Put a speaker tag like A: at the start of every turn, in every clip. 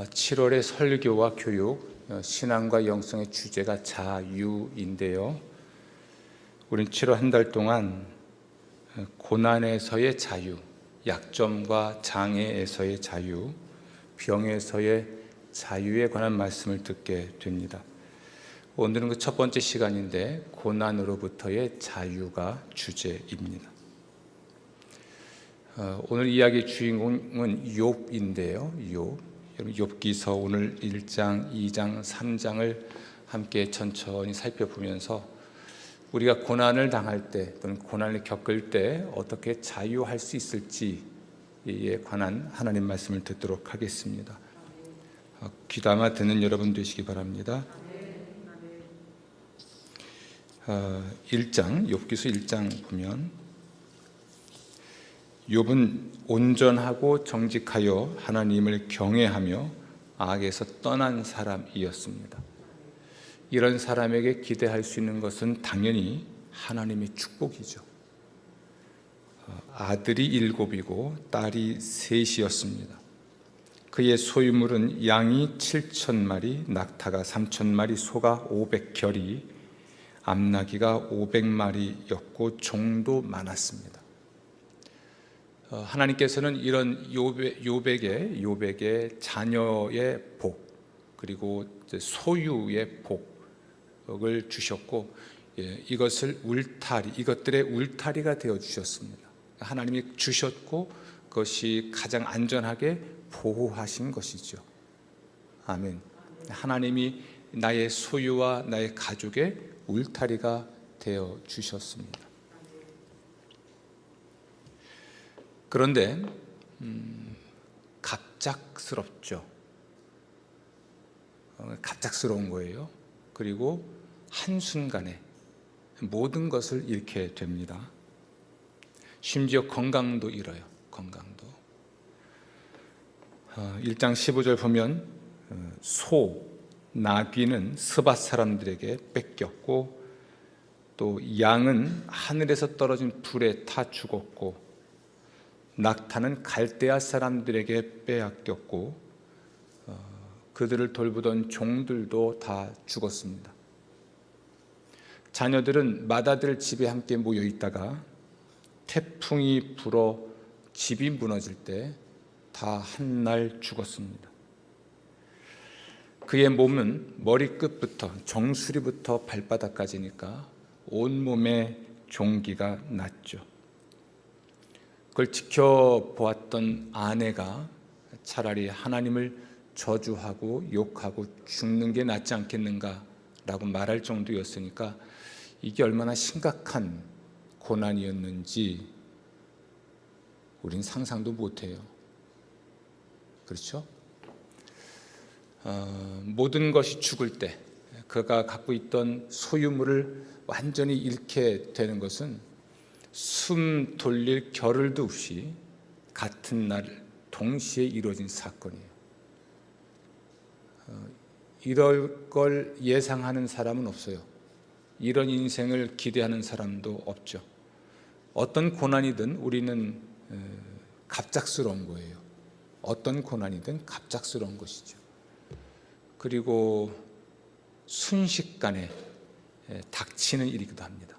A: 7월의 설교와 교육, 신앙과 영성의 주제가 자유인데요. 우린 7월 한 달 동안 고난에서의 자유, 약점과 장애에서의 자유, 병에서의 자유에 관한 말씀을 듣게 됩니다. 오늘은 그 첫 번째 시간인데 고난으로부터의 자유가 주제입니다. 오늘 이야기의 주인공은 욥인데요. 욥기서 오늘 1장, 2장, 3장을 함께 천천히 살펴보면서 우리가 고난을 당할 때 또는 고난을 겪을 때 어떻게 자유할 수 있을지에 관한 하나님 말씀을 듣도록 하겠습니다. 귀담아 듣는 여러분 되시기 바랍니다. 1장, 욥기서 1장 보면 욥은 온전하고 정직하여 하나님을 경외하며 악에서 떠난 사람이었습니다. 이런 사람에게 기대할 수 있는 것은 당연히 하나님의 축복이죠. 아들이 7이고 딸이 3이었습니다. 그의 소유물은 양이 7,000마리, 낙타가 3,000마리, 소가 500결이, 암나귀가 500마리였고 종도 많았습니다. 하나님께서는 이런 욥에게 자녀의 복 그리고 소유의 복을 주셨고, 이것들의 울타리가 되어 주셨습니다. 하나님이 주셨고 그것이 가장 안전하게 보호하신 것이죠. 아멘. 하나님이 나의 소유와 나의 가족의 울타리가 되어 주셨습니다. 그런데 갑작스럽죠. 갑작스러운 거예요. 그리고 한순간에 모든 것을 잃게 됩니다. 심지어 건강도 잃어요. 건강도. 1장 15절 보면 나귀는 스밧 사람들에게 뺏겼고 또 양은 하늘에서 떨어진 불에 타 죽었고 낙타는 갈대아 사람들에게 빼앗겼고 그들을 돌보던 종들도 다 죽었습니다. 자녀들은 맏아들 집에 함께 모여 있다가 태풍이 불어 집이 무너질 때 다 한 날 죽었습니다. 그의 몸은 머리끝부터 정수리부터 발바닥까지니까 온몸에 종기가 났죠. 그걸 지켜보았던 아내가 차라리 하나님을 저주하고 욕하고 죽는 게 낫지 않겠는가라고 말할 정도였으니까 이게 얼마나 심각한 고난이었는지 우린 상상도 못해요. 그렇죠? 모든 것이 죽을 때 그가 갖고 있던 소유물을 완전히 잃게 되는 것은 숨 돌릴 겨를도 없이 같은 날 동시에 이루어진 사건이에요. 이럴 걸 예상하는 사람은 없어요. 이런 인생을 기대하는 사람도 없죠. 어떤 고난이든 우리는 갑작스러운 거예요. 어떤 고난이든 갑작스러운 것이죠. 그리고 순식간에 닥치는 일이기도 합니다.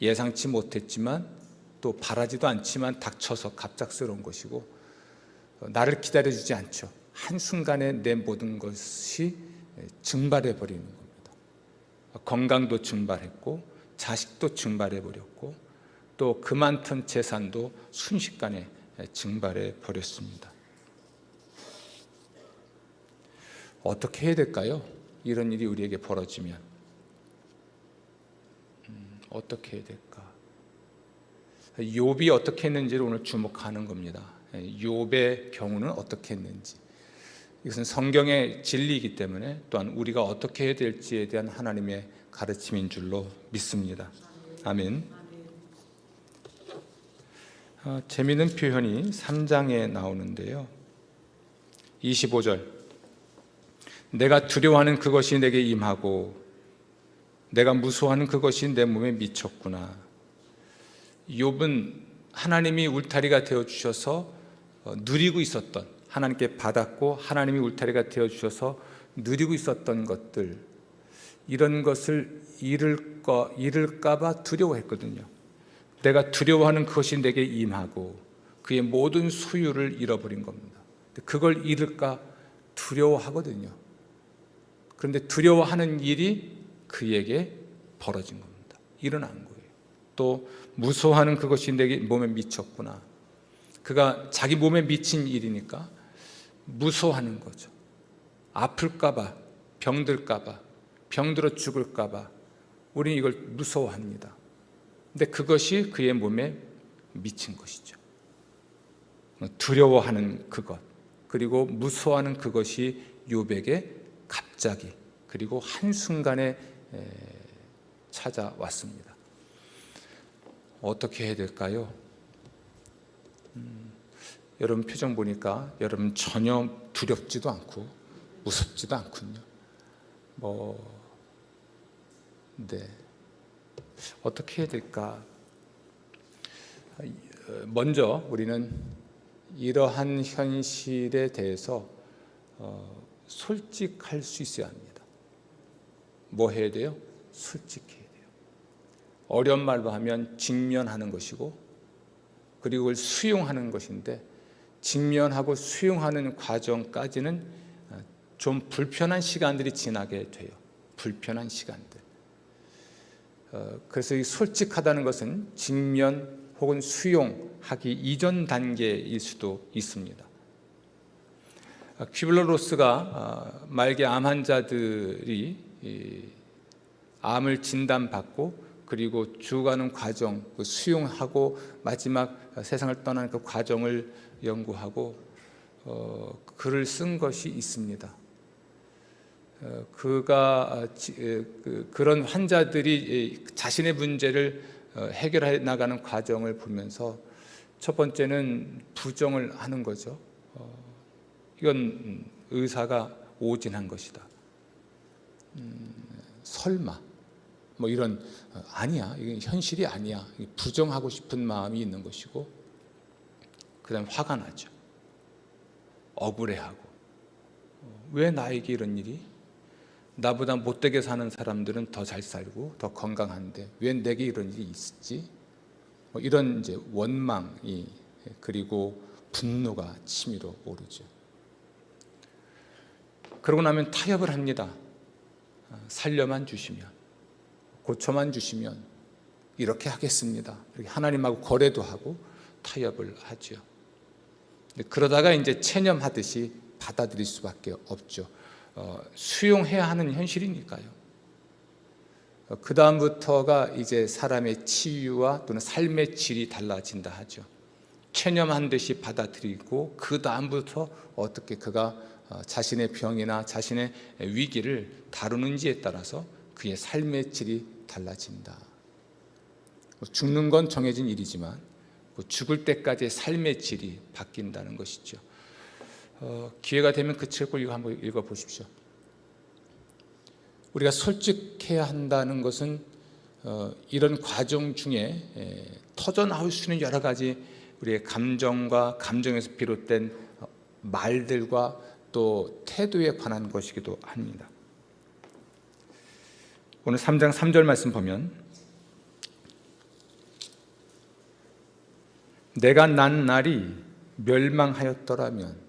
A: 예상치 못했지만 또 바라지도 않지만 닥쳐서 갑작스러운 것이고 나를 기다려주지 않죠. 한순간에 내 모든 것이 증발해 버리는 겁니다. 건강도 증발했고 자식도 증발해 버렸고 또 그 많던 재산도 순식간에 증발해 버렸습니다. 어떻게 해야 될까요? 이런 일이 우리에게 벌어지면 어떻게 해야 될까? 욥이 어떻게 했는지를 오늘 주목하는 겁니다. 욥의 경우는 어떻게 했는지. 이것은 성경의 진리이기 때문에 또한 우리가 어떻게 해야 될지에 대한 하나님의 가르침인 줄로 믿습니다. 아멘. 재미있는 표현이 3장에 나오는데요. 25절. 내가 두려워하는 그것이 내게 임하고 내가 무서워하는 그것이 내 몸에 미쳤구나. 욥은 하나님이 울타리가 되어주셔서 누리고 있었던 하나님께 받았고 하나님이 울타리가 되어주셔서 누리고 있었던 것들, 이런 것을 잃을까 봐 두려워했거든요. 내가 두려워하는 그것이 내게 임하고 그의 모든 소유를 잃어버린 겁니다. 그걸 잃을까 두려워하거든요. 그런데 두려워하는 일이 그에게 벌어진 겁니다. 일어난 거예요. 또 무서워하는 그것이 내게 몸에 미쳤구나. 그가 자기 몸에 미친 일이니까 무서워하는 거죠. 아플까 봐, 병들까 봐, 병들어 죽을까 봐 우리는 이걸 무서워합니다. 근데 그것이 그의 몸에 미친 것이죠. 두려워하는 그것, 그리고 무서워하는 그것이 욥에게 갑자기 그리고 한순간에 찾아왔습니다. 어떻게 해야 될까요? 여러분 표정 보니까 여러분 전혀 두렵지도 않고 무섭지도 않군요. 네. 어떻게 해야 될까? 먼저 우리는 이러한 현실에 대해서 솔직할 수 있어야 합니다. 뭐 해야 돼요? 솔직해야 돼요. 어려운 말로 하면 직면하는 것이고, 그리고 그걸 수용하는 것인데, 직면하고 수용하는 과정까지는 좀 불편한 시간들이 지나게 돼요. 불편한 시간들. 그래서 이 솔직하다는 것은 직면 혹은 수용하기 이전 단계일 수도 있습니다. 퀴블러-로스가 말기 암 환자들이 암을 진단받고 그리고 죽어가는 과정, 수용하고 마지막 세상을 떠나는 그 과정을 연구하고 글을 쓴 것이 있습니다. 그가 그런 환자들이 자신의 문제를 해결해 나가는 과정을 보면서 첫 번째는 부정을 하는 거죠. 이건 의사가 오진한 것이다. 설마 뭐 이런 아니야, 이게 현실이 아니야, 부정하고 싶은 마음이 있는 것이고, 그다음 화가 나죠. 억울해하고 왜 나에게 이런 일이, 나보다 못되게 사는 사람들은 더 잘 살고 더 건강한데 왜 내게 이런 일이 있지? 뭐 이런 이제 원망이 그리고 분노가 치밀어 오르죠. 그러고 나면 타협을 합니다. 살려만 주시면, 고쳐만 주시면 이렇게 하겠습니다. 이렇게 하나님하고 거래도 하고 타협을 하죠. 그러다가 이제 체념하듯이 받아들일 수밖에 없죠. 수용해야 하는 현실이니까요. 그 다음부터가 이제 사람의 치유와 또는 삶의 질이 달라진다 하죠. 체념한 듯이 받아들이고 그 다음부터 어떻게 그가 자신의 병이나 자신의 위기를 다루는지에 따라서 그의 삶의 질이 달라진다. 죽는 건 정해진 일이지만 죽을 때까지의 삶의 질이 바뀐다는 것이죠. 기회가 되면 그 책을 이거 한번 읽어보십시오. 우리가 솔직해야 한다는 것은 이런 과정 중에 터져나올 수 있는 여러 가지 우리의 감정과 감정에서 비롯된 말들과 또 태도에 관한 것이기도 합니다. 오늘 3장 3절 말씀 보면, 내가 난 날이 멸망하였더라면,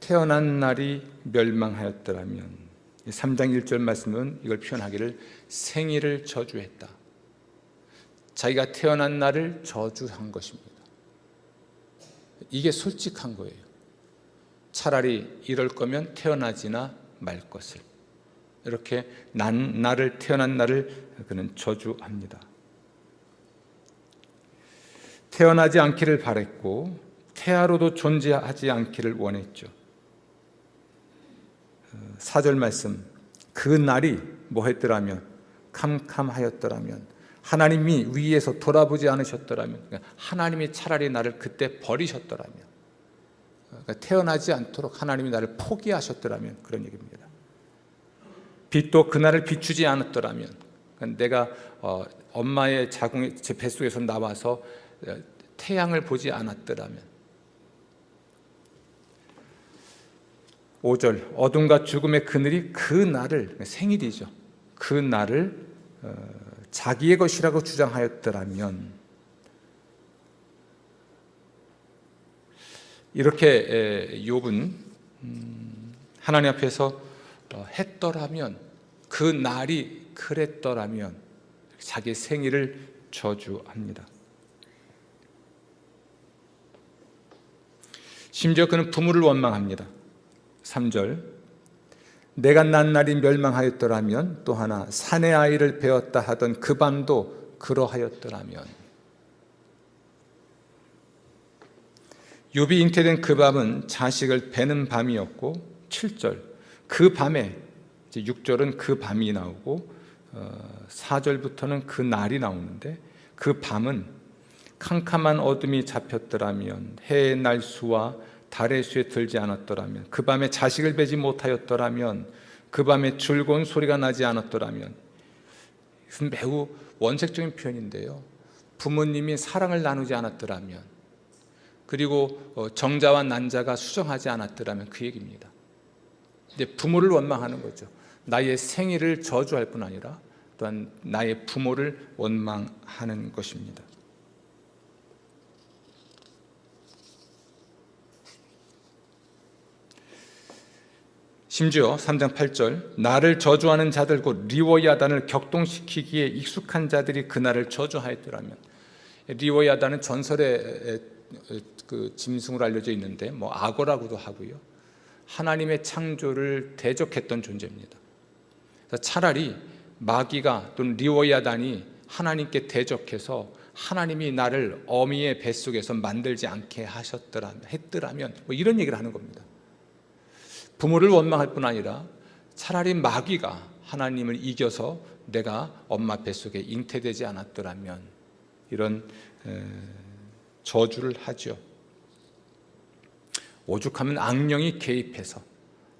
A: 태어난 날이 멸망하였더라면, 3장 1절 말씀은 이걸 표현하기를 생일을 저주했다. 자기가 태어난 날을 저주한 것입니다. 이게 솔직한 거예요. 차라리 이럴 거면 태어나지나 말 것을. 이렇게 태어난 날을 그는 저주합니다. 태어나지 않기를 바랬고 태아로도 존재하지 않기를 원했죠. 4절 말씀, 그 날이 뭐 했더라면, 캄캄하였더라면, 하나님이 위에서 돌아보지 않으셨더라면, 그러니까 하나님이 차라리 나를 그때 버리셨더라면, 그러니까 태어나지 않도록 하나님이 나를 포기하셨더라면, 그런 얘기입니다. 빛도 그날을 비추지 않았더라면, 그러니까 내가 엄마의 자궁의 제 뱃속에서 나와서 태양을 보지 않았더라면, 5절 어둠과 죽음의 그늘이 그 날을, 생일이죠, 그 날을 자기의 것이라고 주장하였더라면, 이렇게 욥은 하나님 앞에서 했더라면, 그 날이 그랬더라면 자기의 생일을 저주합니다. 심지어 그는 부모를 원망합니다. 3절 내가 난 날이 멸망하였더라면, 또 하나 사내 아이를 베었다 하던 그 밤도 그러하였더라면. 욥이 잉태된 그 밤은 자식을 베는 밤이었고, 7절 그 밤에, 6절은 그 밤이 나오고 4절부터는 그 날이 나오는데, 그 밤은 캄캄한 어둠이 잡혔더라면, 해의 날수와 달의 수에 들지 않았더라면, 그 밤에 자식을 베지 못하였더라면, 그 밤에 즐거운 소리가 나지 않았더라면. 이것은 매우 원색적인 표현인데요, 부모님이 사랑을 나누지 않았더라면, 그리고 정자와 난자가 수정하지 않았더라면, 그 얘기입니다. 이제 부모를 원망하는 거죠. 나의 생일을 저주할 뿐 아니라 또한 나의 부모를 원망하는 것입니다. 심지어 3장 8절 나를 저주하는 자들 곧 리워야단을 격동시키기에 익숙한 자들이 그날을 저주하였더라면. 리워야단은 전설의 그 짐승으로 알려져 있는데, 악어라고도 하고요, 하나님의 창조를 대적했던 존재입니다. 차라리 마귀가 또는 리워야단이 하나님께 대적해서 하나님이 나를 어미의 뱃속에서 만들지 않게 했더라면, 이런 얘기를 하는 겁니다. 부모를 원망할 뿐 아니라 차라리 마귀가 하나님을 이겨서 내가 엄마 뱃속에 잉태되지 않았더라면, 이런 저주를 하죠. 오죽하면 악령이 개입해서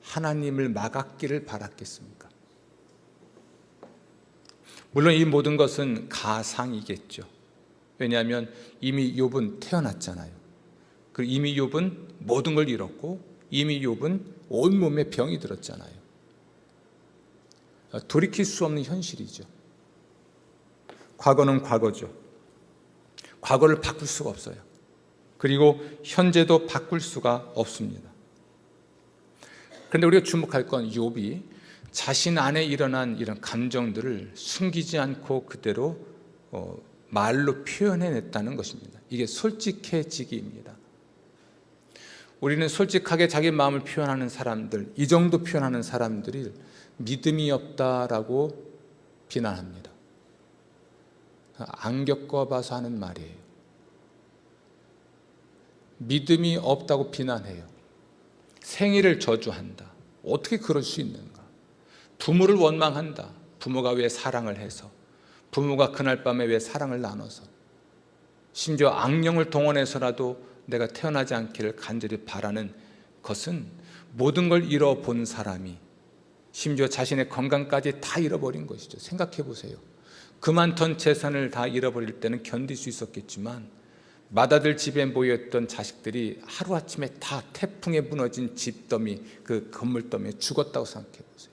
A: 하나님을 막았기를 바랐겠습니까? 물론 이 모든 것은 가상이겠죠. 왜냐하면 이미 욥은 태어났잖아요. 그리고 이미 욥은 모든 걸 잃었고, 이미 욥은 온몸에 병이 들었잖아요. 돌이킬 수 없는 현실이죠. 과거는 과거죠. 과거를 바꿀 수가 없어요. 그리고 현재도 바꿀 수가 없습니다. 그런데 우리가 주목할 건 욥이 자신 안에 일어난 이런 감정들을 숨기지 않고 그대로 말로 표현해냈다는 것입니다. 이게 솔직해지기입니다. 우리는 솔직하게 자기 마음을 표현하는 사람들, 이 정도 표현하는 사람들이 믿음이 없다라고 비난합니다. 안 겪어봐서 하는 말이에요. 믿음이 없다고 비난해요. 생일을 저주한다. 어떻게 그럴 수 있는가? 부모를 원망한다. 부모가 왜 사랑을 해서, 부모가 그날 밤에 왜 사랑을 나눠서, 심지어 악령을 동원해서라도 내가 태어나지 않기를 간절히 바라는 것은, 모든 걸 잃어본 사람이 심지어 자신의 건강까지 다 잃어버린 것이죠. 생각해 보세요. 그 많던 재산을 다 잃어버릴 때는 견딜 수 있었겠지만, 맏아들 집에 모였던 자식들이 하루아침에 다 태풍에 무너진 집더미, 그 건물더미에 죽었다고 생각해 보세요.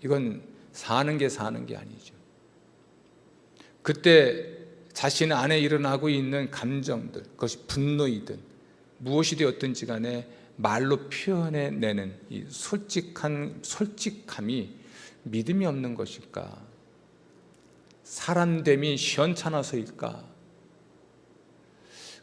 A: 이건 사는 게 아니죠. 그때 자신 안에 일어나고 있는 감정들, 그것이 분노이든 무엇이 되었든지 간에 말로 표현해내는 이 솔직함이 믿음이 없는 것일까? 사람됨이 시원찮아서일까?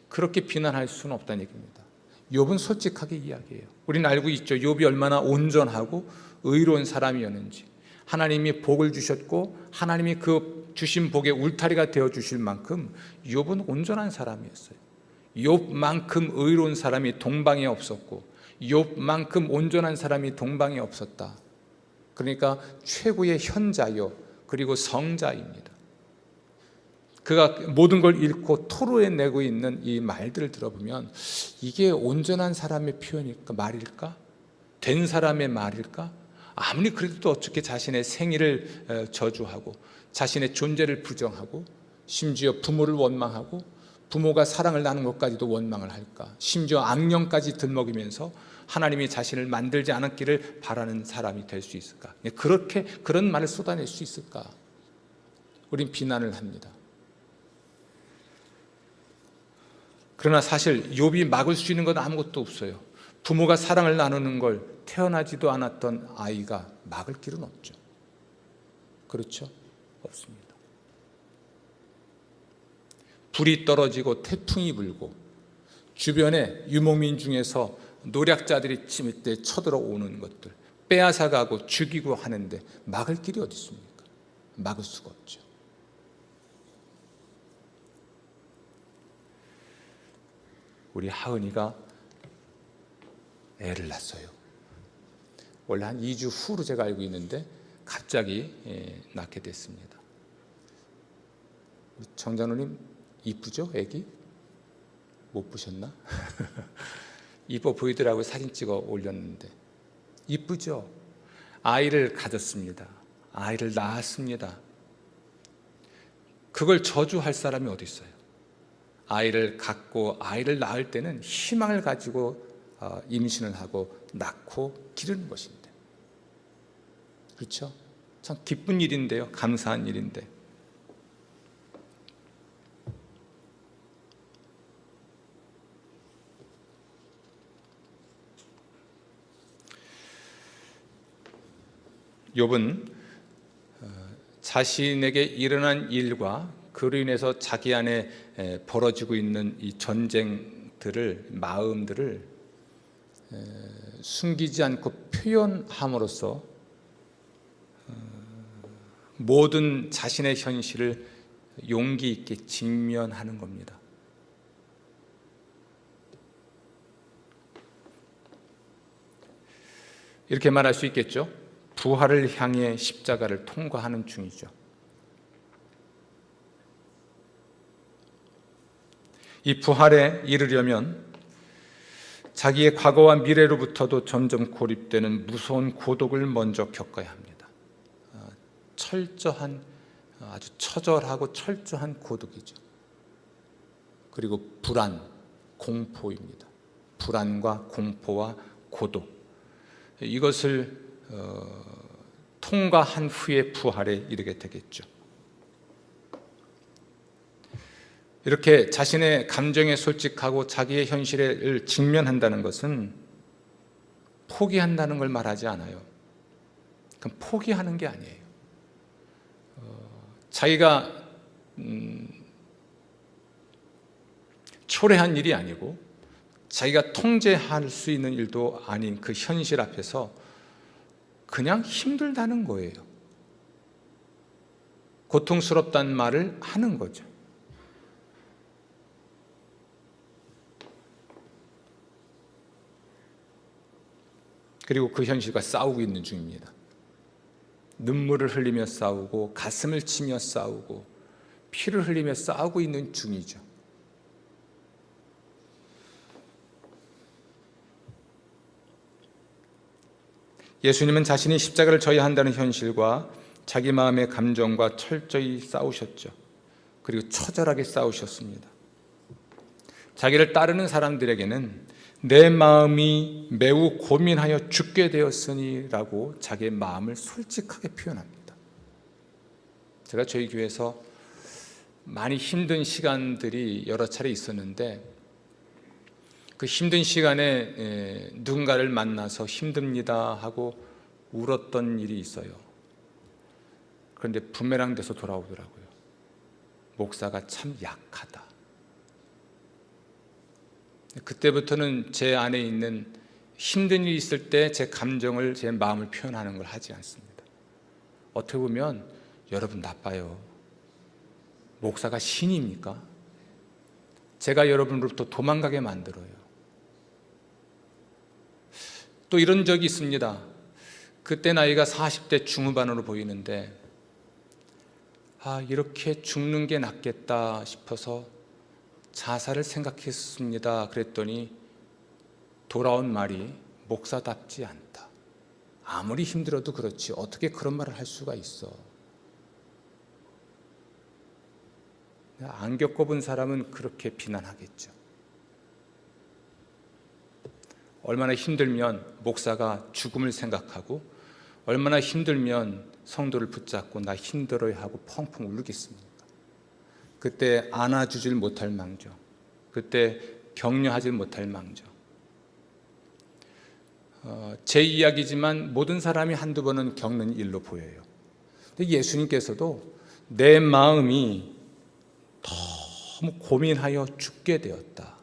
A: 그렇게 비난할 수는 없다는 얘기입니다. 욥은 솔직하게 이야기해요. 우리는 알고 있죠. 욥이 얼마나 온전하고 의로운 사람이었는지. 하나님이 복을 주셨고 하나님이 그 주신 복의 울타리가 되어주실 만큼 욥은 온전한 사람이었어요. 욥만큼 의로운 사람이 동방에 없었고, 욥만큼 온전한 사람이 동방에 없었다. 그러니까 최고의 현자요, 그리고 성자입니다. 그가 모든 걸 잃고 토로해내고 있는 이 말들을 들어보면, 이게 온전한 사람의 표현일까, 말일까? 된 사람의 말일까? 아무리 그래도 어떻게 자신의 생일을 저주하고 자신의 존재를 부정하고 심지어 부모를 원망하고 부모가 사랑을 나눈 것까지도 원망을 할까? 심지어 악령까지 들먹이면서 하나님이 자신을 만들지 않았기를 바라는 사람이 될 수 있을까? 그런 말을 쏟아낼 수 있을까? 우린 비난을 합니다. 그러나 사실 욥이 막을 수 있는 건 아무것도 없어요. 부모가 사랑을 나누는 걸 태어나지도 않았던 아이가 막을 길은 없죠. 그렇죠? 없습니다. 불이 떨어지고 태풍이 불고 주변에 유목민 중에서 노략자들이 침입돼 쳐들어오는 것들 빼앗아가고 죽이고 하는데 막을 길이 어디 있습니까? 막을 수가 없죠. 우리 하은이가 애를 낳았어요. 원래 한 2주 후로 제가 알고 있는데 갑자기 낳게 됐습니다. 정장로님 이쁘죠? 애기? 못 보셨나? 이뻐 보이더라고요. 사진 찍어 올렸는데 이쁘죠? 아이를 가졌습니다. 아이를 낳았습니다. 그걸 저주할 사람이 어디 있어요? 아이를 갖고 아이를 낳을 때는 희망을 가지고 임신을 하고 낳고 기르는 것인데, 그렇죠? 참 기쁜 일인데요. 감사한 일인데. 욥은 자신에게 일어난 일과 그로 인해서 자기 안에 벌어지고 있는 이 전쟁들을, 마음들을 숨기지 않고 표현함으로써 모든 자신의 현실을 용기 있게 직면하는 겁니다. 이렇게 말할 수 있겠죠. 부활을 향해 십자가를 통과하는 중이죠. 이 부활에 이르려면 자기의 과거와 미래로부터도 점점 고립되는 무서운 고독을 먼저 겪어야 합니다. 철저한, 아주 처절하고 철저한 고독이죠. 그리고 불안, 공포입니다. 불안과 공포와 고독, 이것을 통과한 후에 부활에 이르게 되겠죠. 이렇게 자신의 감정에 솔직하고 자기의 현실을 직면한다는 것은 포기한다는 걸 말하지 않아요. 그럼 포기하는 게 아니에요. 자기가 초래한 일이 아니고 자기가 통제할 수 있는 일도 아닌 그 현실 앞에서 그냥 힘들다는 거예요. 고통스럽다는 말을 하는 거죠. 그리고 그 현실과 싸우고 있는 중입니다. 눈물을 흘리며 싸우고 가슴을 치며 싸우고 피를 흘리며 싸우고 있는 중이죠. 예수님은 자신이 십자가를 져야 한다는 현실과 자기 마음의 감정과 철저히 싸우셨죠. 그리고 처절하게 싸우셨습니다. 자기를 따르는 사람들에게는 내 마음이 매우 고민하여 죽게 되었으니 라고 자기의 마음을 솔직하게 표현합니다. 제가 저희 교회에서 많이 힘든 시간들이 여러 차례 있었는데 그 힘든 시간에 누군가를 만나서 힘듭니다 하고 울었던 일이 있어요. 그런데 부메랑 돼서 돌아오더라고요. 목사가 참 약하다. 그때부터는 제 안에 있는 힘든 일이 있을 때 제 감정을, 제 마음을 표현하는 걸 하지 않습니다. 어떻게 보면 여러분 나빠요. 목사가 신입니까? 제가 여러분으로부터 도망가게 만들어요. 또 이런 적이 있습니다. 그때 나이가 40대 중후반으로 보이는데 이렇게 죽는 게 낫겠다 싶어서 자살을 생각했습니다. 그랬더니 돌아온 말이 목사답지 않다. 아무리 힘들어도 그렇지 어떻게 그런 말을 할 수가 있어. 안 겪어본 사람은 그렇게 비난하겠죠. 얼마나 힘들면 목사가 죽음을 생각하고 얼마나 힘들면 성도를 붙잡고 나 힘들어요 하고 펑펑 울겠습니까? 그때 안아주질 못할 망정, 그때 격려하지 못할 망정. 제 이야기지만 모든 사람이 한두 번은 겪는 일로 보여요. 근데 예수님께서도 내 마음이 너무 고민하여 죽게 되었다.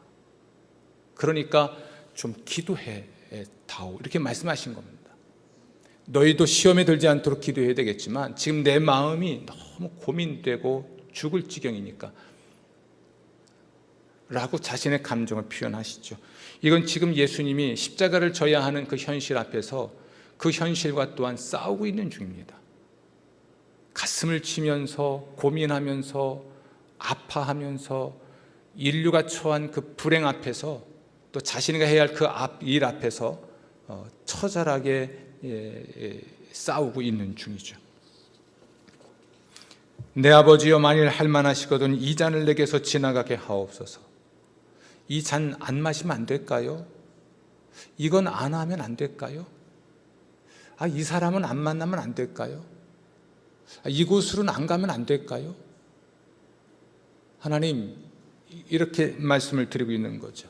A: 그러니까 좀 기도해 다오, 이렇게 말씀하신 겁니다. 너희도 시험에 들지 않도록 기도해야 되겠지만 지금 내 마음이 너무 고민되고 죽을 지경이니까 라고 자신의 감정을 표현하시죠. 이건 지금 예수님이 십자가를 져야 하는 그 현실 앞에서 그 현실과 또한 싸우고 있는 중입니다. 가슴을 치면서 고민하면서 아파하면서 인류가 처한 그 불행 앞에서 또 자신이 해야 할 그 일 앞에서 처절하게 싸우고 있는 중이죠. 내 아버지여, 만일 할만하시거든 이 잔을 내게서 지나가게 하옵소서. 이 잔 안 마시면 안 될까요? 이건 안 하면 안 될까요? 이 사람은 안 만나면 안 될까요? 이곳으로는 안 가면 안 될까요? 하나님, 이렇게 말씀을 드리고 있는 거죠.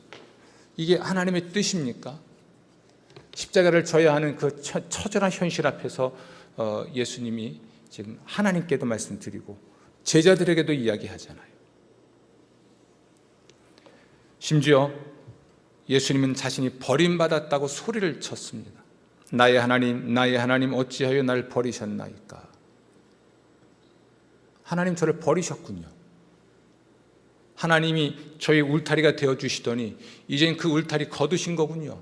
A: 이게 하나님의 뜻입니까? 십자가를 져야 하는 그 처절한 현실 앞에서 예수님이 지금 하나님께도 말씀드리고 제자들에게도 이야기하잖아요. 심지어 예수님은 자신이 버림받았다고 소리를 쳤습니다. 나의 하나님 어찌하여 나를 버리셨나이까. 하나님 저를 버리셨군요. 하나님이 저희 울타리가 되어주시더니 이젠 그 울타리 거두신 거군요.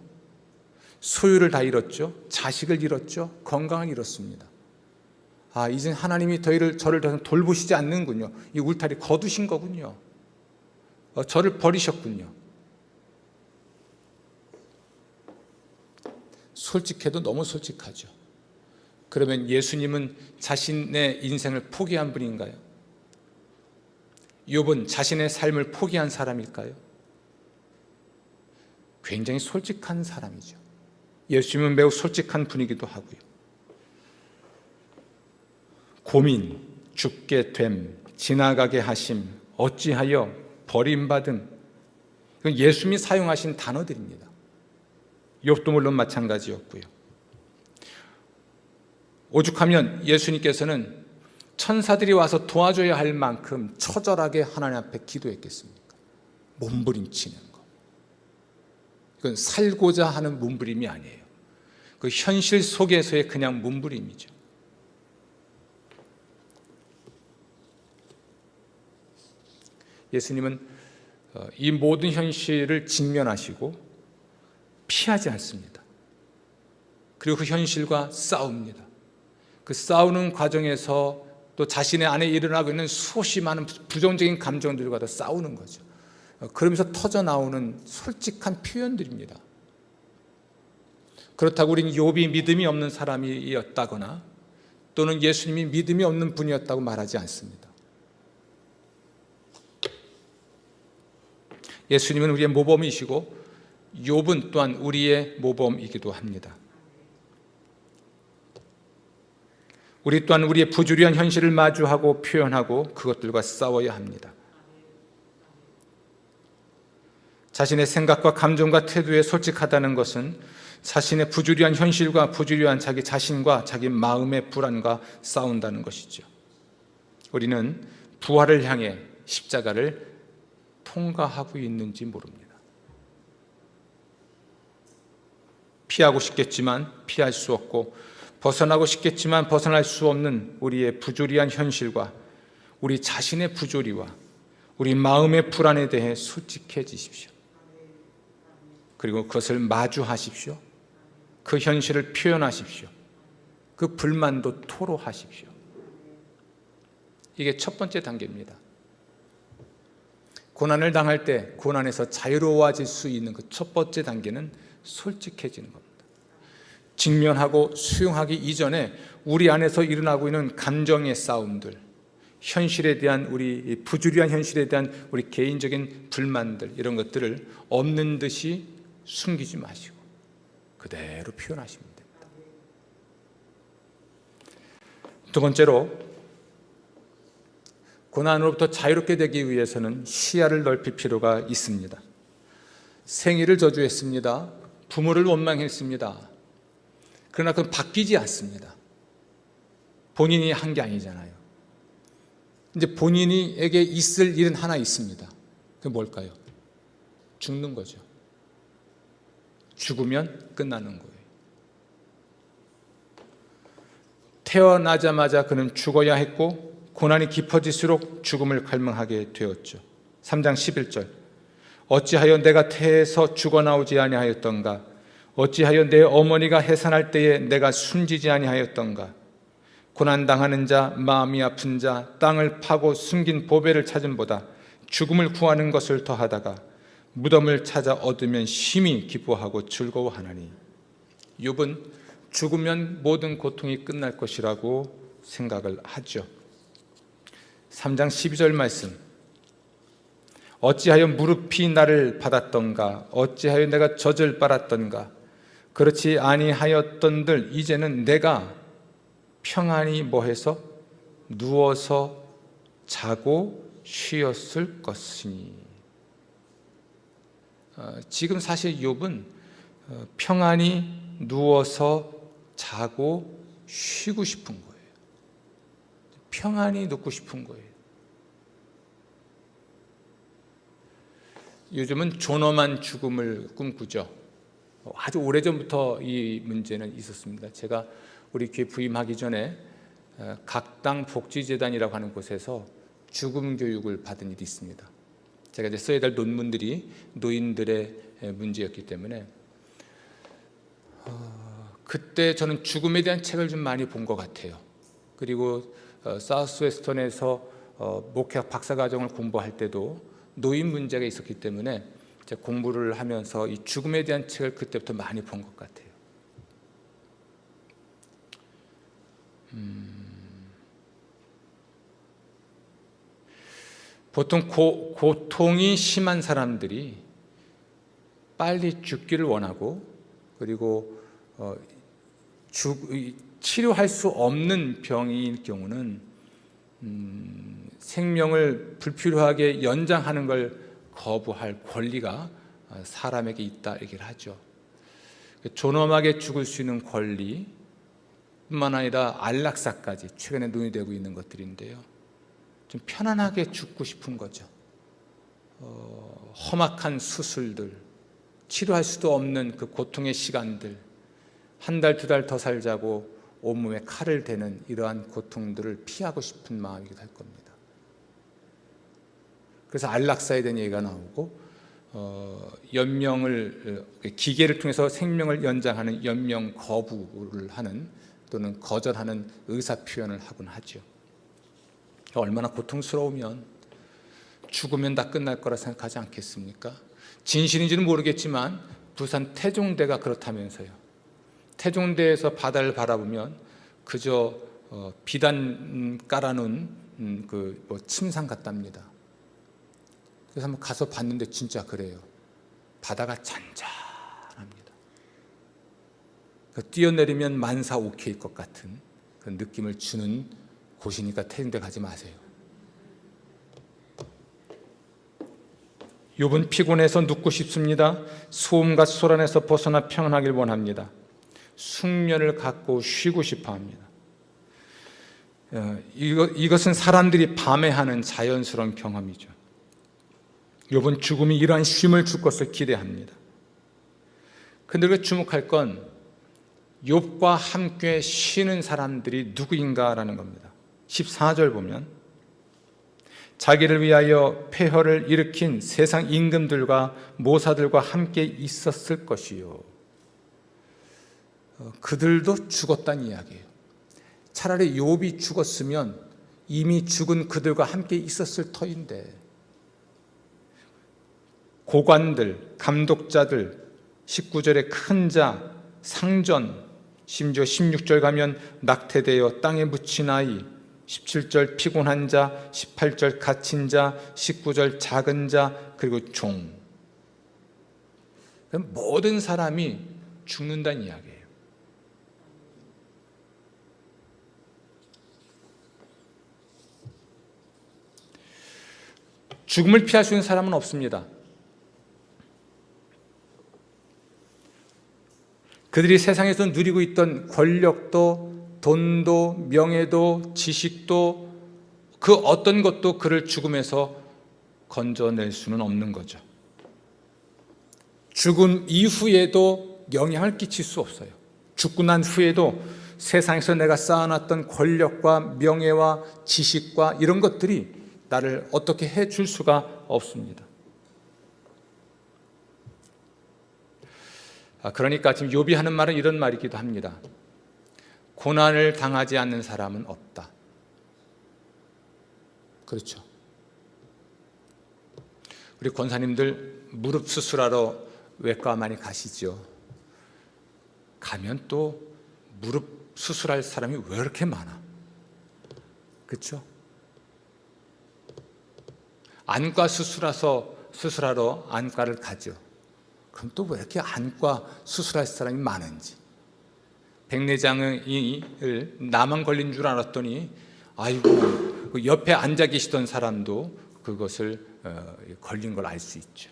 A: 소유를 다 잃었죠. 자식을 잃었죠. 건강을 잃었습니다. 이젠 하나님이 저를 더 돌보시지 않는군요. 이 울타리 거두신 거군요. 저를 버리셨군요. 솔직해도 너무 솔직하죠. 그러면 예수님은 자신의 인생을 포기한 분인가요? 욥은 자신의 삶을 포기한 사람일까요? 굉장히 솔직한 사람이죠. 예수님은 매우 솔직한 분이기도 하고요. 고민, 죽게 됨, 지나가게 하심, 어찌하여 버림받음, 이건 예수님이 사용하신 단어들입니다. 욥도 물론 마찬가지였고요. 오죽하면 예수님께서는 천사들이 와서 도와줘야 할 만큼 처절하게 하나님 앞에 기도했겠습니까? 몸부림치는 거. 이건 살고자 하는 몸부림이 아니에요. 그 현실 속에서의 그냥 몸부림이죠. 예수님은 이 모든 현실을 직면하시고 피하지 않습니다. 그리고 그 현실과 싸웁니다. 그 싸우는 과정에서 또 자신의 안에 일어나고 있는 수없이 많은 부정적인 감정들과도 싸우는 거죠. 그러면서 터져나오는 솔직한 표현들입니다. 그렇다고 우리는 욥이 믿음이 없는 사람이었다거나 또는 예수님이 믿음이 없는 분이었다고 말하지 않습니다. 예수님은 우리의 모범이시고 욥은 또한 우리의 모범이기도 합니다. 우리 또한 우리의 부주리한 현실을 마주하고 표현하고 그것들과 싸워야 합니다. 자신의 생각과 감정과 태도에 솔직하다는 것은 자신의 부주리한 현실과 부주리한 자기 자신과 자기 마음의 불안과 싸운다는 것이죠. 우리는 부활을 향해 십자가를 통과하고 있는지 모릅니다. 피하고 싶겠지만 피할 수 없고 벗어나고 싶겠지만 벗어날 수 없는 우리의 부조리한 현실과 우리 자신의 부조리와 우리 마음의 불안에 대해 솔직해지십시오. 그리고 그것을 마주하십시오. 그 현실을 표현하십시오. 그 불만도 토로하십시오. 이게 첫 번째 단계입니다. 고난을 당할 때 고난에서 자유로워질 수 있는 그 첫 번째 단계는 솔직해지는 겁니다. 직면하고 수용하기 이전에 우리 안에서 일어나고 있는 감정의 싸움들, 현실에 대한 우리 부주리한 현실에 대한 우리 개인적인 불만들, 이런 것들을 없는 듯이 숨기지 마시고 그대로 표현하시면 됩니다. 두 번째로, 고난으로부터 자유롭게 되기 위해서는 시야를 넓힐 필요가 있습니다. 생일을 저주했습니다. 부모를 원망했습니다. 그러나 그건 바뀌지 않습니다. 본인이 한 게 아니잖아요. 이제 본인에게 있을 일은 하나 있습니다. 그게 뭘까요? 죽는 거죠. 죽으면 끝나는 거예요. 태어나자마자 그는 죽어야 했고 고난이 깊어질수록 죽음을 갈망하게 되었죠. 3장 11절, 어찌하여 내가 태에서 죽어나오지 아니하였던가? 어찌하여 내 어머니가 해산할 때에 내가 숨지지 아니하였던가? 고난당하는 자, 마음이 아픈 자, 땅을 파고 숨긴 보배를 찾음보다 죽음을 구하는 것을 더하다가 무덤을 찾아 얻으면 심히 기뻐하고 즐거워하나니. 욥은 죽으면 모든 고통이 끝날 것이라고 생각을 하죠. 3장 12절 말씀, 어찌하여 무릎이 나를 받았던가? 어찌하여 내가 젖을 빨았던가? 그렇지 아니하였던들 이제는 내가 평안히 뭐해서 누워서 자고 쉬었을 것이니. 지금 사실 욥은 평안히 누워서 자고 쉬고 싶은 거예요. 평안히 눕고 싶은 거예요. 요즘은 존엄한 죽음을 꿈꾸죠. 아주 오래전부터 이 문제는 있었습니다. 제가 우리 교회 부임하기 전에 각당 복지재단이라고 하는 곳에서 죽음 교육을 받은 일이 있습니다. 제가 이제 써야 될 논문들이 노인들의 문제였기 때문에 그때 저는 죽음에 대한 책을 좀 많이 본 것 같아요. 그리고 사우스웨스턴에서 목회학 박사과정을 공부할 때도 노인 문제가 있었기 때문에 제가 공부를 하면서 이 죽음에 대한 책을 그때부터 많이 본 것 같아요. 보통 고통이 심한 사람들이 빨리 죽기를 원하고, 그리고 치료할 수 없는 병일 경우는 생명을 불필요하게 연장하는 걸 거부할 권리가 사람에게 있다 얘기를 하죠. 존엄하게 죽을 수 있는 권리 뿐만 아니라 안락사까지 최근에 논의되고 있는 것들인데요. 좀 편안하게 죽고 싶은 거죠. 험악한 수술들, 치료할 수도 없는 그 고통의 시간들, 한 달, 두 달 더 살자고 온몸에 칼을 대는 이러한 고통들을 피하고 싶은 마음이기도 할 겁니다. 그래서 안락사에 대한 얘기가 나오고, 연명을, 기계를 통해서 생명을 연장하는 연명 거부를 하는 또는 거절하는 의사 표현을 하곤 하죠. 얼마나 고통스러우면 죽으면 다 끝날 거라 생각하지 않겠습니까? 진실인지는 모르겠지만 부산 태종대가 그렇다면서요. 태종대에서 바다를 바라보면 그저 비단 깔아놓은 침상 같답니다. 그래서 한번 가서 봤는데 진짜 그래요. 바다가 잔잔합니다. 뛰어내리면 만사 오케이일 것 같은 그 느낌을 주는 곳이니까 태종대 가지 마세요. 욥은 피곤해서 눕고 싶습니다. 소음과 소란에서 벗어나 평안하길 원합니다. 숙면을 갖고 쉬고 싶어 합니다. 이것은 사람들이 밤에 하는 자연스러운 경험이죠. 욥은 죽음이 이러한 쉼을 줄 것을 기대합니다. 그런데 우리가 주목할 건 욥과 함께 쉬는 사람들이 누구인가라는 겁니다. 14절 보면 자기를 위하여 폐허를 일으킨 세상 임금들과 모사들과 함께 있었을 것이요. 그들도 죽었다는 이야기예요. 차라리 욥이 죽었으면 이미 죽은 그들과 함께 있었을 터인데, 고관들, 감독자들, 19절에 큰 자, 상전, 심지어 16절 가면 낙태되어 땅에 묻힌 아이, 17절 피곤한 자, 18절 갇힌 자, 19절 작은 자, 그리고 종. 모든 사람이 죽는다는 이야기예요. 죽음을 피할 수 있는 사람은 없습니다. 그들이 세상에서 누리고 있던 권력도, 돈도, 명예도, 지식도, 그 어떤 것도 그를 죽음에서 건져낼 수는 없는 거죠. 죽음 이후에도 영향을 끼칠 수 없어요. 죽고 난 후에도 세상에서 내가 쌓아놨던 권력과 명예와 지식과 이런 것들이 나를 어떻게 해줄 수가 없습니다. 그러니까 지금 욥이 하는 말은 이런 말이기도 합니다. 고난을 당하지 않는 사람은 없다. 그렇죠. 우리 권사님들 무릎 수술하러 외과 많이 가시죠. 가면 또 무릎 수술할 사람이 왜 이렇게 많아? 그렇죠? 안과 수술하러 안과를 가죠. 그럼 또 왜 이렇게 안과 수술할 사람이 많은지. 백내장을 나만 걸린 줄 알았더니 아이고 그 옆에 앉아 계시던 사람도 그것을 걸린 걸 알 수 있죠.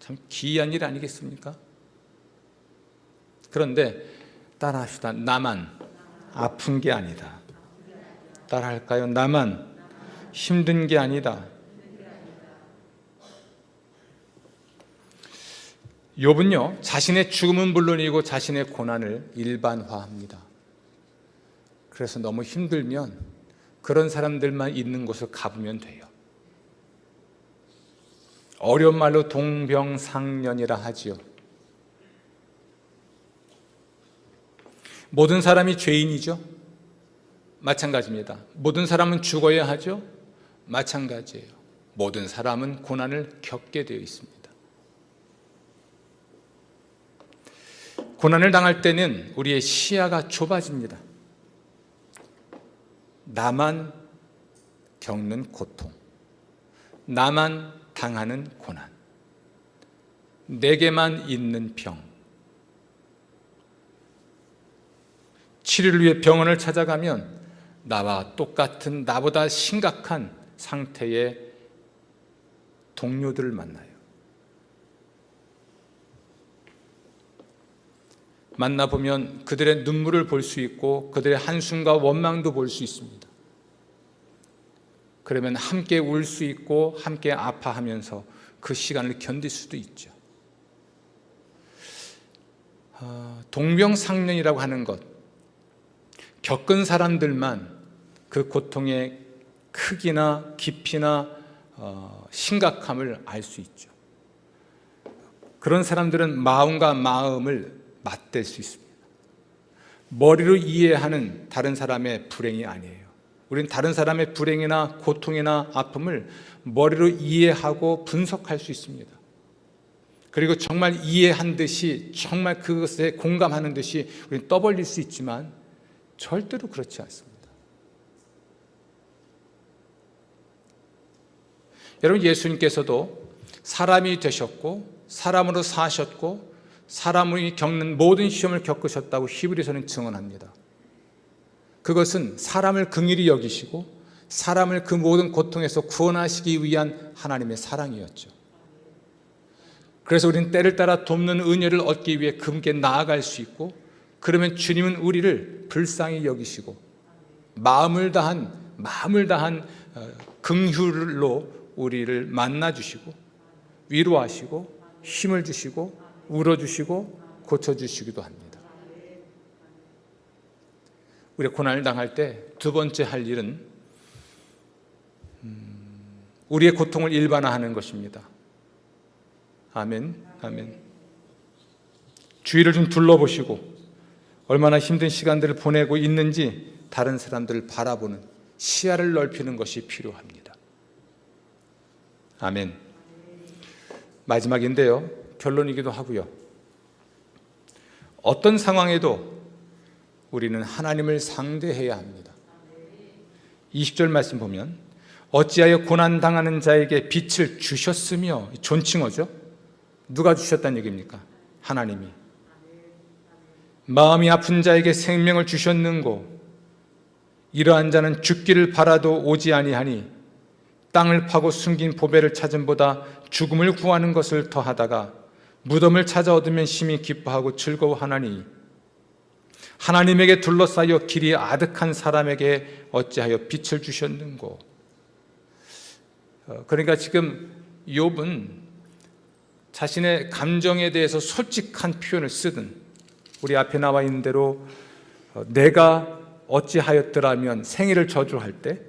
A: 참 기이한 일 아니겠습니까? 그런데 따라합시다. 나만 아픈 게 아니다. 따라할까요? 나만 힘든 게 아니다. 욥은요, 자신의 죽음은 물론이고 자신의 고난을 일반화합니다. 그래서 너무 힘들면 그런 사람들만 있는 곳을 가보면 돼요. 어려운 말로 동병상련이라 하지요. 모든 사람이 죄인이죠. 마찬가지입니다. 모든 사람은 죽어야 하죠. 마찬가지예요. 모든 사람은 고난을 겪게 되어 있습니다. 고난을 당할 때는 우리의 시야가 좁아집니다. 나만 겪는 고통, 나만 당하는 고난, 내게만 있는 병. 치료를 위해 병원을 찾아가면 나와 똑같은, 나보다 심각한 상태의 동료들을 만나요. 만나보면 그들의 눈물을 볼 수 있고 그들의 한숨과 원망도 볼 수 있습니다. 그러면 함께 울 수 있고 함께 아파하면서 그 시간을 견딜 수도 있죠. 동병상련이라고 하는 것, 겪은 사람들만 그 고통의 크기나 깊이나 심각함을 알 수 있죠. 그런 사람들은 마음과 마음을 맞댈 수 있습니다. 머리로 이해하는 다른 사람의 불행이 아니에요. 우리는 다른 사람의 불행이나 고통이나 아픔을 머리로 이해하고 분석할 수 있습니다. 그리고 정말 이해한 듯이, 정말 그것에 공감하는 듯이 우리는 떠벌릴 수 있지만 절대로 그렇지 않습니다. 여러분, 예수님께서도 사람이 되셨고 사람으로 사셨고 사람이 겪는 모든 시험을 겪으셨다고 히브리서는 증언합니다. 그것은 사람을 긍휼히 여기시고 사람을 그 모든 고통에서 구원하시기 위한 하나님의 사랑이었죠. 그래서 우리는 때를 따라 돕는 은혜를 얻기 위해 그분께 나아갈 수 있고, 그러면 주님은 우리를 불쌍히 여기시고 마음을 다한 긍휼로 우리를 만나주시고 위로하시고 힘을 주시고 울어주시고 고쳐주시기도 합니다. 우리가 고난을 당할 때 두 번째 할 일은 우리의 고통을 일반화하는 것입니다. 아멘, 아멘. 주위를 좀 둘러보시고 얼마나 힘든 시간들을 보내고 있는지 다른 사람들을 바라보는 시야를 넓히는 것이 필요합니다. 아멘. 마지막인데요, 결론이기도 하고요. 어떤 상황에도 우리는 하나님을 상대해야 합니다. 20절 말씀 보면 어찌하여 고난당하는 자에게 빛을 주셨으며, 존칭어죠. 누가 주셨다는 얘기입니까? 하나님이. 마음이 아픈 자에게 생명을 주셨는고 이러한 자는 죽기를 바라도 오지 아니하니 땅을 파고 숨긴 보배를 찾음보다 죽음을 구하는 것을 더하다가 무덤을 찾아 얻으면 심히 기뻐하고 즐거워하나니 하나님에게 둘러싸여 길이 아득한 사람에게 어찌하여 빛을 주셨는고. 그러니까 지금 욥은 자신의 감정에 대해서 솔직한 표현을 쓰든, 우리 앞에 나와 있는 대로 내가 어찌하였더라면 생애를 저주할 때,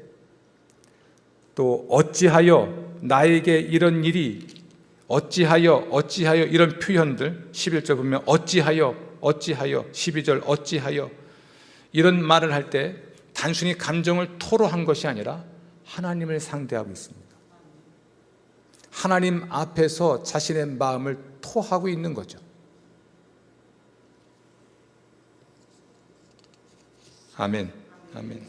A: 또 어찌하여 나에게 이런 일이, 어찌하여 이런 표현들, 11절 보면 어찌하여 12절 어찌하여 이런 말을 할 때 단순히 감정을 토로한 것이 아니라 하나님을 상대하고 있습니다. 하나님 앞에서 자신의 마음을 토하고 있는 거죠. 아멘. 아멘.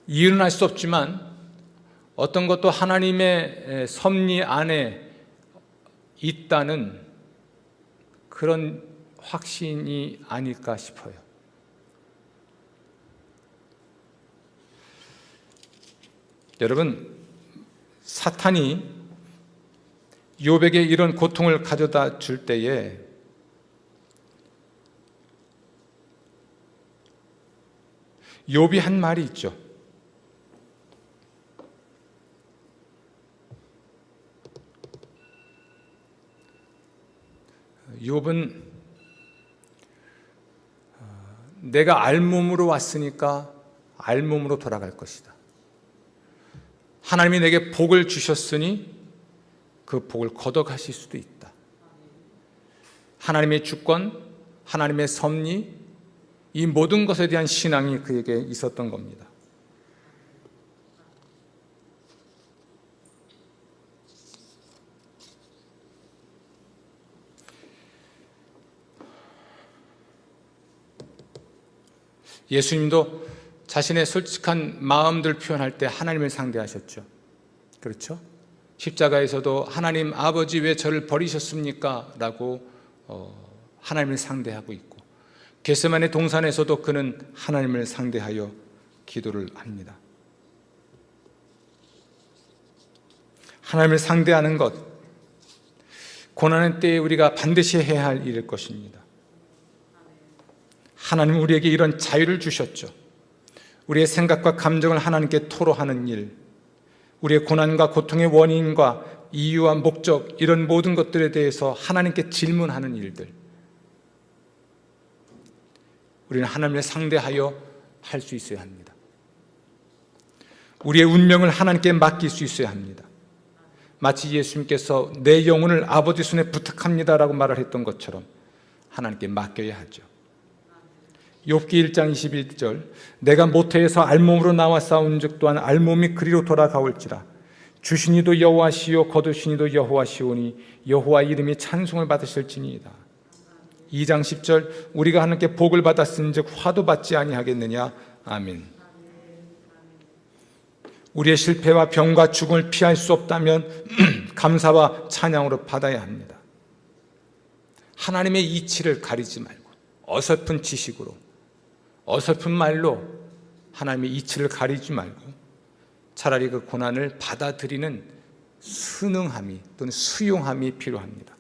A: 이유는 알 수 없지만 어떤 것도 하나님의 섭리 안에 있다는 그런 확신이 아닐까 싶어요. 여러분, 사탄이 욥에게 이런 고통을 가져다 줄 때에 욥이 한 말이 있죠. 욥은 내가 알몸으로 왔으니까 알몸으로 돌아갈 것이다. 하나님이 내게 복을 주셨으니 그 복을 거둬가실 수도 있다. 하나님의 주권, 하나님의 섭리, 이 모든 것에 대한 신앙이 그에게 있었던 겁니다. 예수님도 자신의 솔직한 마음들 표현할 때 하나님을 상대하셨죠. 그렇죠? 십자가에서도 하나님 아버지 왜 저를 버리셨습니까? 라고 하나님을 상대하고 있고, 겟세마네 동산에서도 그는 하나님을 상대하여 기도를 합니다. 하나님을 상대하는 것, 고난의 때에 우리가 반드시 해야 할 일일 것입니다. 하나님은 우리에게 이런 자유를 주셨죠. 우리의 생각과 감정을 하나님께 토로하는 일, 우리의 고난과 고통의 원인과 이유와 목적, 이런 모든 것들에 대해서 하나님께 질문하는 일들, 우리는 하나님을 상대하여 할 수 있어야 합니다. 우리의 운명을 하나님께 맡길 수 있어야 합니다. 마치 예수님께서 내 영혼을 아버지 손에 부탁합니다라고 말을 했던 것처럼 하나님께 맡겨야 하죠. 욥기 1장 21절, 내가 모태에서 알몸으로 나와 싸운 즉 또한 알몸이 그리로 돌아가올지라. 주시니도 여호와시요 거두시니도 여호와시오니 여호와 이름이 찬송을 받으실지니이다. 2장 10절, 우리가 하나님께 복을 받았은 즉 화도 받지 아니하겠느냐. 아멘. 우리의 실패와 병과 죽음을 피할 수 없다면 감사와 찬양으로 받아야 합니다. 하나님의 이치를 가리지 말고 어설픈 지식으로, 어설픈 말로 하나님의 이치를 가리지 말고 차라리 그 고난을 받아들이는 순응함이 또는 수용함이 필요합니다.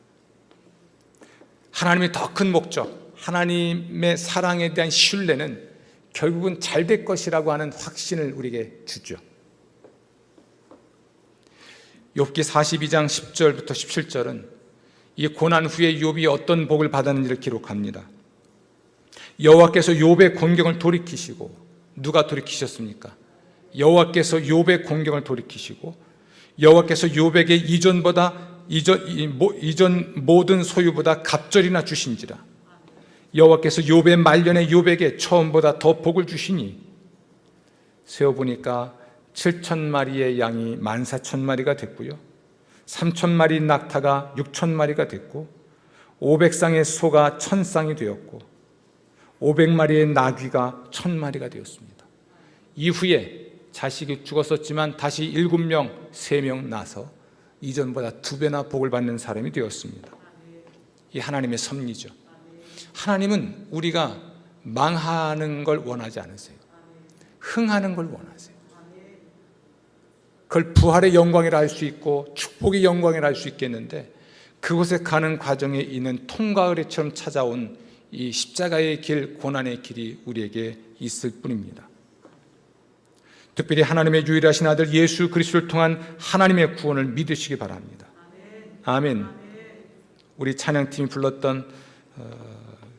A: 하나님의 더 큰 목적, 하나님의 사랑에 대한 신뢰는 결국은 잘 될 것이라고 하는 확신을 우리에게 주죠. 욥기 42장 10절부터 17절은 이 고난 후에 욥이 어떤 복을 받았는지를 기록합니다. 여호와께서 욥의 공경을 돌이키시고, 누가 돌이키셨습니까? 여호와께서 욥의 공경을 돌이키시고, 여호와께서 욥에게 이전 모든 소유보다 갑절이나 주신지라. 여호와께서 욥의 말년에 욥에게 처음보다 더 복을 주시니, 세어보니까 7,000마리의 양이 14,000마리가 됐고요, 3,000마리 낙타가 6,000마리가 됐고, 500쌍의 소가 1,000쌍이 되었고, 500마리의 나귀가 1,000마리가 되었습니다. 이후에 자식이 죽었었지만 다시 7명, 3명 나서 이전보다 2배나 복을 받는 사람이 되었습니다. 이 하나님의 섭리죠. 하나님은 우리가 망하는 걸 원하지 않으세요. 흥하는 걸 원하세요. 그걸 부활의 영광이라 할 수 있고 축복의 영광이라 할 수 있겠는데, 그곳에 가는 과정에 있는 통과의례처럼 찾아온 이 십자가의 길, 고난의 길이 우리에게 있을 뿐입니다. 특별히 하나님의 유일하신 아들 예수 그리스도를 통한 하나님의 구원을 믿으시기 바랍니다. 아멘. 우리 찬양팀이 불렀던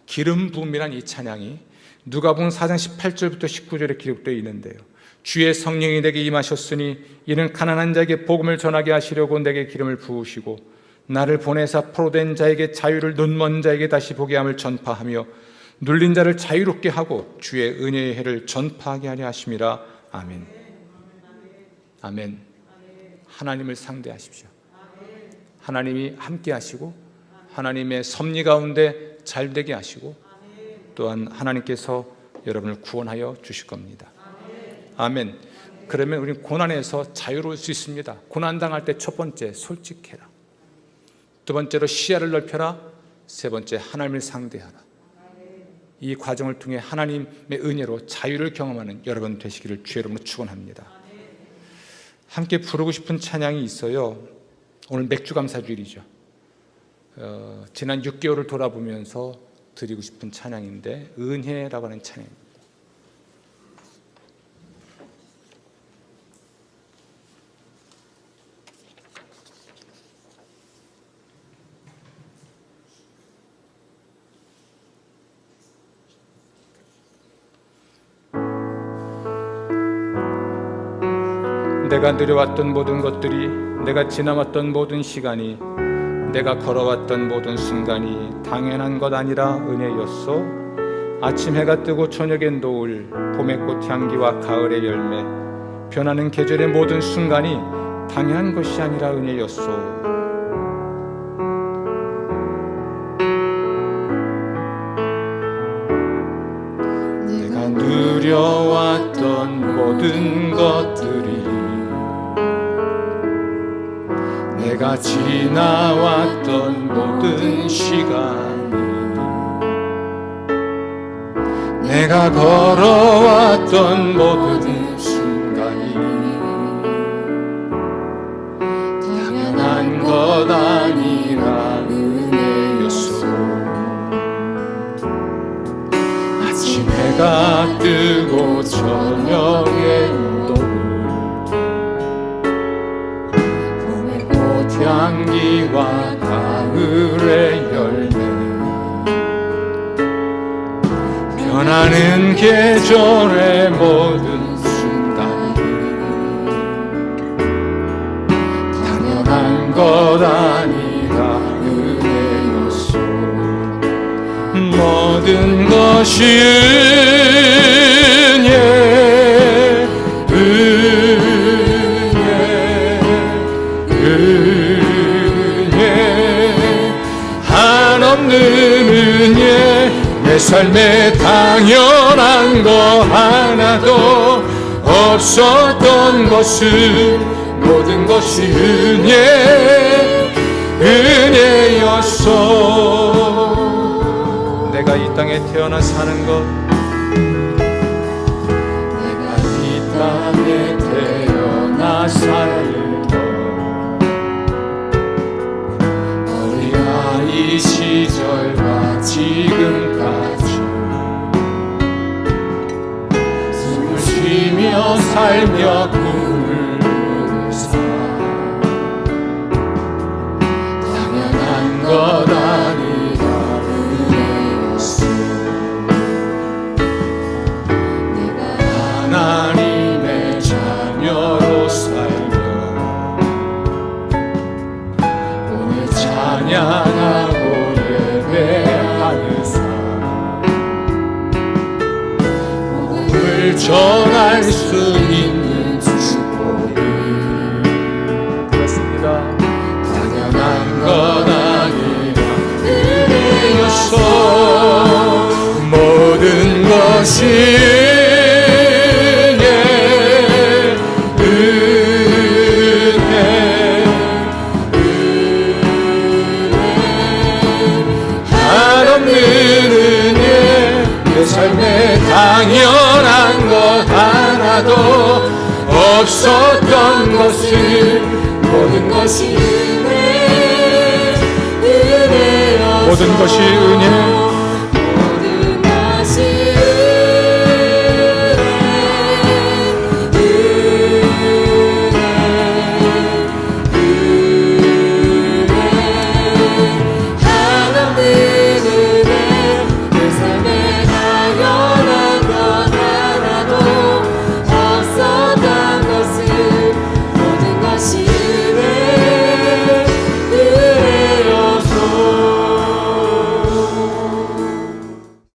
A: 기름 부음이란 이 찬양이 누가복음 4장 18절부터 19절에 기록되어 있는데요. 주의 성령이 내게 임하셨으니 이는 가난한 자에게 복음을 전하게 하시려고 내게 기름을 부으시고 나를 보내사 포로된 자에게 자유를, 눈먼 자에게 다시 보게 함을 전파하며 눌린 자를 자유롭게 하고 주의 은혜의 해를 전파하게 하려 하심이라. 아멘. 아멘. 하나님을 상대하십시오. 하나님이 함께 하시고 하나님의 섭리 가운데 잘되게 하시고 또한 하나님께서 여러분을 구원하여 주실 겁니다. 아멘. 그러면 우리는 고난에서 자유로울 수 있습니다. 고난당할 때 첫 번째, 솔직해라. 두 번째로 시야를 넓혀라. 세 번째, 하나님을 상대하라. 이 과정을 통해 하나님의 은혜로 자유를 경험하는 여러분 되시기를 주의 이름으로 축원합니다. 함께 부르고 싶은 찬양이 있어요. 오늘 맥주감사주일이죠. 지난 6개월을 돌아보면서 드리고 싶은 찬양인데, 은혜라고 하는 찬양입니다. 내가 누려왔던 모든 것들이, 내가 지나왔던 모든 시간이, 내가 걸어왔던 모든 순간이 당연한 것 아니라 은혜였소. 아침 해가 뜨고 저녁엔 노을, 봄의 꽃향기와 가을의 열매, 변하는 계절의 모든 순간이 당연한 것이 아니라 은혜였소. 내가 누려왔던 모든 것들이, 내가 지나왔던 모든 시간이, 내가 걸어왔던 모든 순간이 당연한 것 아니라 은혜였소. 아침 해가 뜨고 저녁에 향기와 가을의 열매, 변하는 계절의 모든 순간이 당연한 것 아니라 은혜였소. 모든 것이 한없는 은혜, 내 삶에 당연한 거 하나도 없었던 것은 모든 것이 은혜였소. 내가 이 땅에 태어나 사는 것, 내가 이 땅에 태어나 사는 이 시절과 지금까지 숨을 쉬며 살며 꿈을 사 당연한 것 아니라 은혜였소. 내가 하나님의 자녀로 살며 오늘 찬양하고 예배하는 삶, 복음을 전할 수 있는 축복이 그렇습니다. 당연한 것 아니라 은혜였소. 모든 것이 은혜, 당연한 것 하나도 없었던 것을
B: 모든 것이 은혜, 은혜여.
A: 모든 것이 은혜